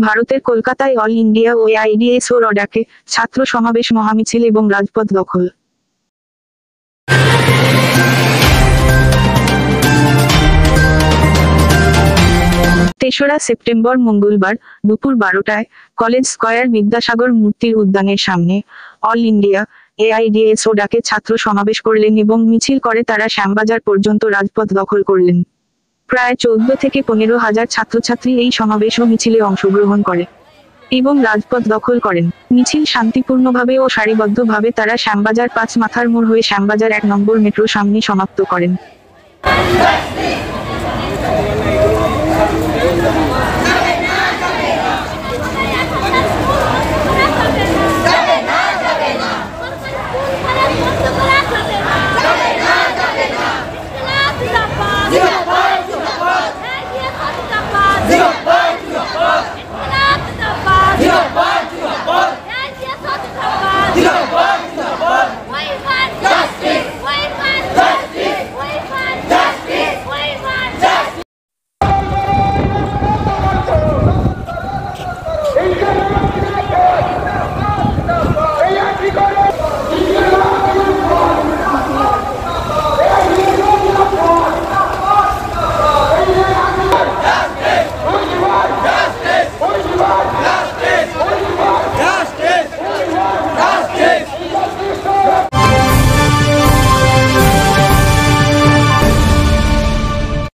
ভারতের কলকাতায় all India এআইডিএসওর ডাকে ছাত্র সমাবেশ, মহামিছিল এবং রাজপথ দখল। তেসরা সেপ্টেম্বর মঙ্গলবার দুপুর 12টায় কলেজ স্কয়ার বিদ্যাসাগর মূর্তির উদ্যানের সামনে অল ইন্ডিয়া এআইডিএসও ডাকে ছাত্র সমাবেশ করলেন এবং মিছিল করে তারা শ্যামবাজার পর্যন্ত রাজপথ দখল করলেন। প্রায় 14 থেকে 15,000 ছাত্রছাত্রী এই সমাবেশ ও মিছিলে অংশগ্রহণ করে এবং রাজপথ দখল করেন। মিছিল শান্তিপূর্ণভাবে ও সারিবদ্ধভাবে তারা শ্যামবাজার 5 মাথার মোড় হয়ে শ্যামবাজার 1 নম্বর মেট্রো সামনে সমাপ্ত করেন।